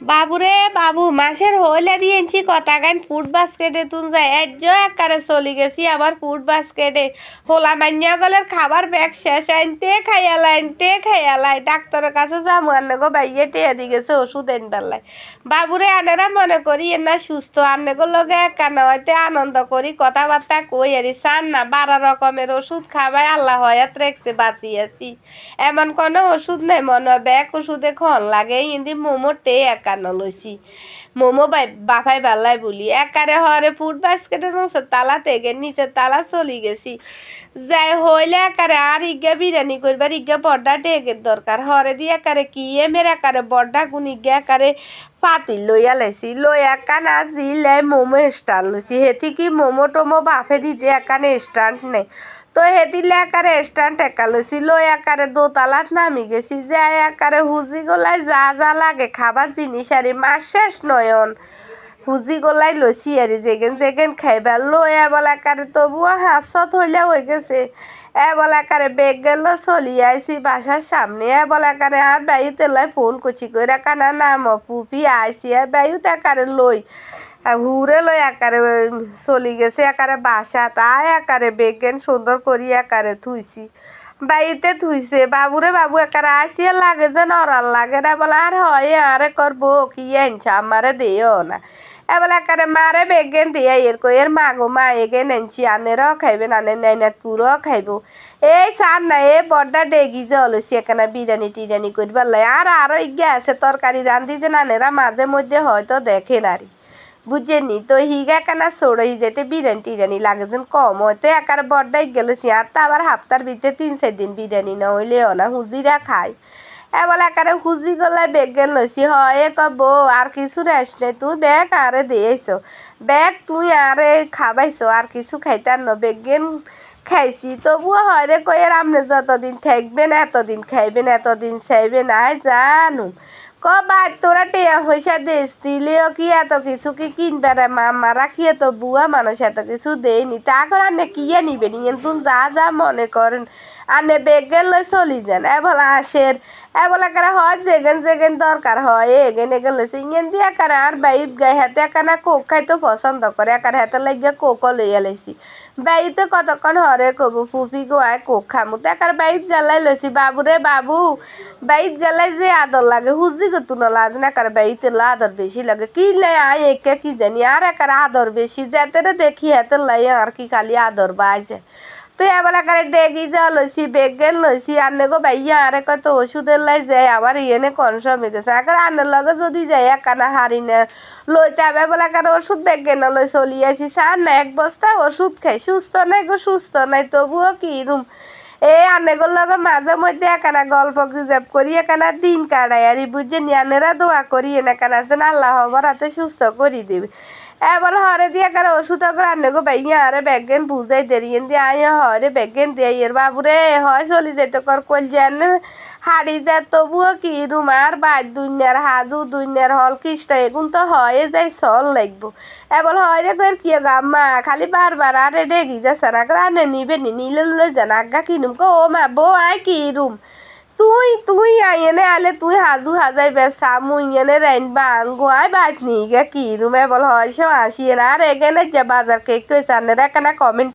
বাবুরে বাবু মাসের হইলে দিয়েছি কথা গান ফুড বাস্কেটে তুন যায় একারে চলে গেছি আবার ফুড বাস্কেটে হোলা মান্যা গলের খাবার ব্যাগ শেষ আনতে খাইয়ালাই ডাক্তারের কাছে যাবো আনে গো বাইয়ে টেয়া দি গেছে ওষুধ এনবার বাবুরে আনেরা মনে করি না সুস্থ আনে গো লগে একা নয়তে আনন্দ করি কথাবার্তা কই আরি চান না 12 রকমের ওষুধ খাবাই আল্লাহ হয়াত রেখছে বাঁচিয়েছি এমন কোনো ওষুধ নেই মনে হয় ব্যাগ ওষুধে খন লাগে ইন্দি মোমো টে একান্ন লইছি মোমো বাফাই বাল্লাই বলি একারে হরে ফুড বাস্কেটের মতো তালা থেকে নিচে তালা চলি গেছি যাই হইলে একারে আর ইজ্ঞা বিরিয়ানি করবার ইজ্ঞা বড্ডা ডেগের দরকার হরে দিয়ে একারে কি এমের একারে বড্ডা গুণ ইজ্ঞা একারে পাতিল লইয়া লাইছি লই একান আজি লাই মোমো স্টান লইছি হেতি কি মোমো টোমো বাফে দিতে একানে স্ট্যান্ড নেই তো হেতিলে একারে স্ট্যান্ড একা লইছি লই একারে দোতালাত নামি গেছি যাই একারে হুজি গলায় যা যা লাগে খাবার জিনিস আরি মাস শেষ নয়ন হুজি গলাই লইছি আরি যেগেন খাইবার লই এবল একারে তবুও হাসত হইলে হয়ে গেছে এবল একারে বেগ গেল চলি আইছি বাসার সামনে এবল একারে আর বায়ু তেলাই ফোন করছি কইরা কানা নাম পুপি আইছি আর বায়ু একারে লই হুরে লই একারে চলি গেছে একারে বাসা তাই একারে বেগেন সুন্দর করি একারে থুইছি বাড়িতে থুইছে বাবুরে বাবু একারে আসিয়া লাগে যে নরাল লাগে না বলে আর হয় আরে করবো কি আনছা আমারে দিও না এবার একারে মারে বেগেন দিয়ে এর কই এর মাগো মা এগে নেনছি আনেরও খাইবেন আনে নাইনাত পুরো খাইব এই সার না এ বড্ডা ডেগি যে অলসি এখানে বিরিয়ানি টিরিয়ানি করবার লাই আর আরো ইগে আছে তরকারি রান্ধি যে নানেরা মাঝে মধ্যে হয়তো দেখেন আরি বুঝেনি তো হিগা কানা সড়ই যেতে বিরিয়ানি টিরিয়ানি লাগে যেন কম হয়তো একার বড্ডাই গেলেছি আর তো আবার হাফতার ভিতরে 3-4 দিন বিরিয়ানি না হইলেও না হুজিরা খায় এবার একারে হুজি গলায় বেগ গেল লইছি হয় কব আর কিছু রেস নেই তুই ব্যাগ আরে দিয়েছো ব্যাগ তুই আরে খাবাইছো আর কিছু খাইতার ন বেগেন খাইছি তবুও হয় রে কই এর আপনি যতদিন থাকবেন এতদিন খাইবেন এতদিন চাইবেন আয় জানু বাদ তোরা টেয়া পয়সা দেশ দিলেও কি এত কিছু কি কিনবে রে মারা কি এত বুয়া মানুষ এত কিছু দেয়নি তা করে আনে কি নিবে নি কিন্তু যা যা মনে করেন আনে বেগেন লই চলি যান এবলা আসের এবলা করে হয় যেগেন দরকার হয় এগেন এগেন লইছে ইঙ্গেন দিয়ে কারে আর বাইত গায়ে হাতে একানা কোক খাইতে পছন্দ করে একার হাতে লাগিয়ে কোকও লইয়া লাইছি বাইতে কতক্ষণ হরে কব ফুফি গো আয় কোক খামু তো একার বাইত জ্বালাই লইছি বাবুরে বাবু বাইত গেলাই যে আদর লাগে হুজি গো না লাজ না কার বাইতে আদর বেশি লাগে কি লাই আয় একে কি জানি আর একার আদর বেশি যেতে দেখি হাতে লাই আর কি খালি আদর বাজে তো এবার একারে ডেগি যা লইছি বেগেন লইছি আনে গো ভাইয়া আরে কত ওষুধের লাই যায় আবার ইয়েনে কনসম হয়ে গেছে আগে আনের লগে যদি যাই একানা হারি না লইতে হবে বলে একারে ওষুধ বেগেন লই চলি আসি চার না 1 বস্তা ওষুধ খাই সুস্থ নাই গো সুস্থ নাই তবুও কি রুম এই আনেগোর লগে মাঝে মধ্যে একানা গল্প গুজব করি একানা দিন কাটাই আর বুঝে নিয়ানেরা দোয়া করি একানা যেন আল্লাহ হবার হাতে সুস্থ করি দিবে এবার হরে দিয়ে একারে ওষুধ করে আনেগো ভাইয়া আরে ব্যাগেন বুঝাই দেরিয়েন দিয়ে আয় হরে ব্যাগেন দিয়ে এর বাবুরে হয় চলি যাইতে কর কল যেন হাড়ি যায় তবুও কি রুমার বাদ দুনিয়ার হাজু দুনিয়ার হল খ্রিস্ট এগুন তো হয়ে যায় চল লাগবো এবার হয় রে কর কি গাম্মা খালি বারবার আরে ডেগি যাচ্ছে না আনে নিবে নিলে লই যান আজ্ঞা কিনুম কো ও মা বউ আয় কি রুম তুই আইনে আলে তুই হাজু হাজাই বেসা মুই এনে রাইন বাঙ্গো আয় বাইত নিগে কি রুমে বল হয় সব আসিয়ে না আর এখানে যে বাজার কেক কইছে আনেরা কেনা কমেন্ট